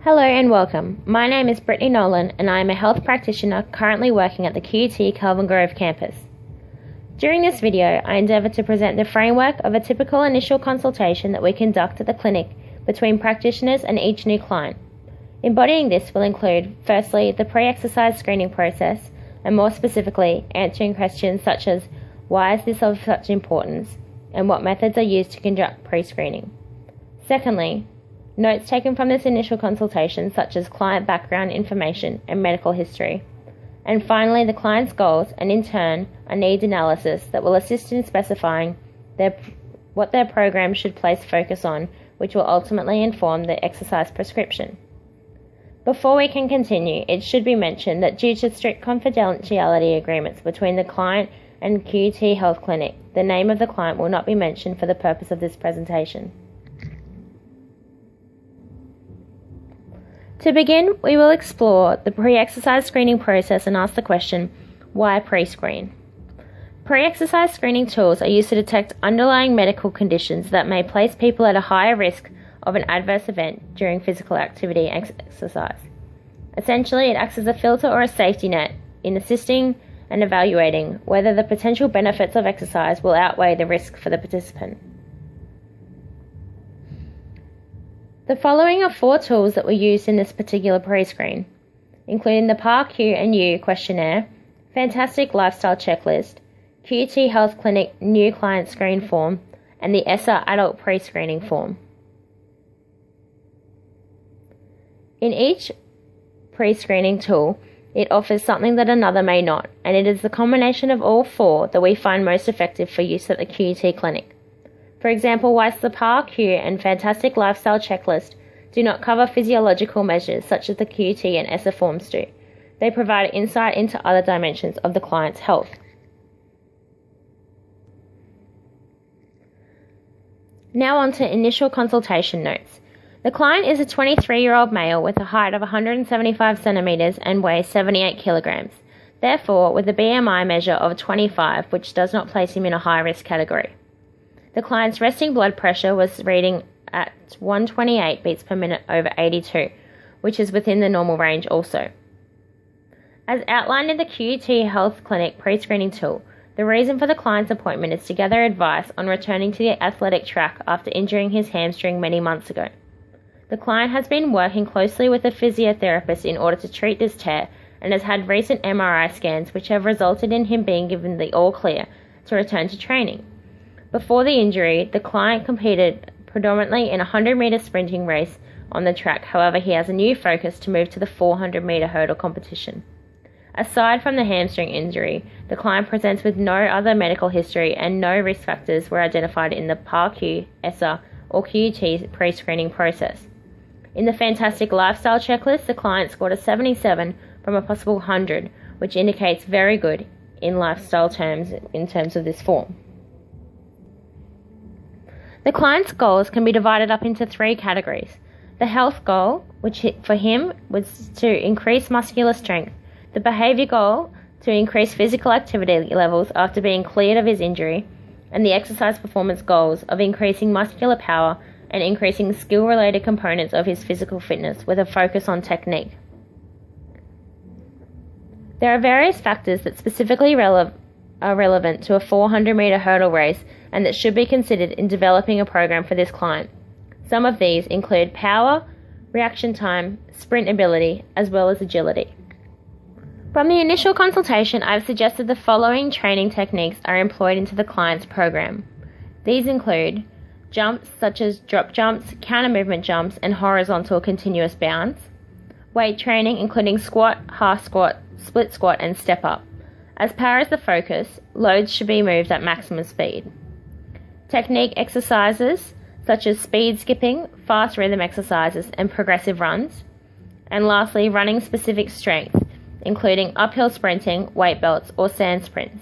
Hello and welcome. My name is Brittany Nolan and I am a health practitioner currently working at the QUT Kelvin Grove campus. During this video, I endeavour to present the framework of a typical initial consultation that we conduct at the clinic between practitioners and each new client. Embodying this will include, firstly, the pre-exercise screening process, and more specifically, answering questions such as, why is this of such importance, and what methods are used to conduct pre-screening. Secondly, notes taken from this initial consultation such as client background information and medical history. And finally, the client's goals and in turn a needs analysis that will assist in specifying what their program should place focus on, which will ultimately inform the exercise prescription. Before we can continue, it should be mentioned that due to strict confidentiality agreements between the client and QUT Health Clinic, the name of the client will not be mentioned for the purpose of this presentation. To begin, we will explore the pre-exercise screening process and ask the question, why pre-screen? Pre-exercise screening tools are used to detect underlying medical conditions that may place people at a higher risk of an adverse event during physical activity and exercise. Essentially, it acts as a filter or a safety net in assisting and evaluating whether the potential benefits of exercise will outweigh the risk for the participant. The following are 4 tools that were used in this particular pre-screen, including the Paix and U questionnaire, Fantastic Lifestyle Checklist, QUT Health Clinic New Client Screen Form, and the ESSA Adult Pre-Screening Form. In each pre-screening tool, it offers something that another may not, and it is the combination of all 4 that we find most effective for use at the QUT clinic. For example, whilst the Paix and Fantastic Lifestyle Checklist do not cover physiological measures such as the QUT and ESSA forms do, they provide insight into other dimensions of the client's health. Now on to initial consultation notes. The client is a 23-year-old male with a height of 175 centimeters and weighs 78 kilograms, therefore with a BMI measure of 25, which does not place him in a high-risk category. The client's resting blood pressure was reading at 128 beats per minute over 82, which is within the normal range also. As outlined in the QUT Health Clinic pre-screening tool, the reason for the client's appointment is to gather advice on returning to the athletic track after injuring his hamstring many months ago. The client has been working closely with a physiotherapist in order to treat this tear and has had recent MRI scans which have resulted in him being given the all clear to return to training. Before the injury, the client competed predominantly in a 100-metre sprinting race on the track. However, he has a new focus to move to the 400-metre hurdle competition. Aside from the hamstring injury, the client presents with no other medical history and no risk factors were identified in the Paix, ESSA or QUT pre-screening process. In the Fantastic Lifestyle Checklist, the client scored a 77 from a possible 100, which indicates very good in lifestyle terms in terms of this form. The client's goals can be divided up into 3 categories. The health goal, which for him was to increase muscular strength. The behaviour goal, to increase physical activity levels after being cleared of his injury. And the exercise performance goals of increasing muscular power and increasing skill-related components of his physical fitness with a focus on technique. There are various factors that specifically are relevant to a 400-metre hurdle race and that should be considered in developing a program for this client. Some of these include power, reaction time, sprint ability, as well as agility. From the initial consultation, I've suggested the following training techniques are employed into the client's program. These include jumps such as drop jumps, counter movement jumps, and horizontal continuous bounds. Weight training including squat, half squat, split squat, and step up. As power is the focus, loads should be moved at maximum speed. Technique exercises such as speed skipping, fast rhythm exercises, and progressive runs. And lastly, running specific strength, including uphill sprinting, weight belts, or sand sprints.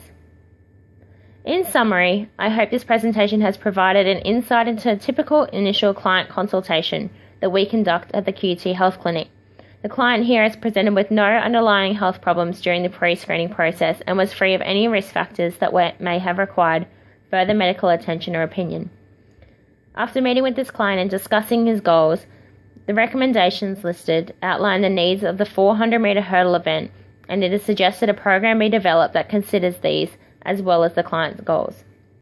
In summary, I hope this presentation has provided an insight into a typical initial client consultation that we conduct at the QUT Health Clinic. The client here is presented with no underlying health problems during the pre-screening process and was free of any risk factors that may have required further medical attention or opinion. After meeting with this client and discussing his goals, The recommendations listed outline the needs of the 400-metre hurdle event, and it is suggested a program be developed that considers these as well as the client's goals.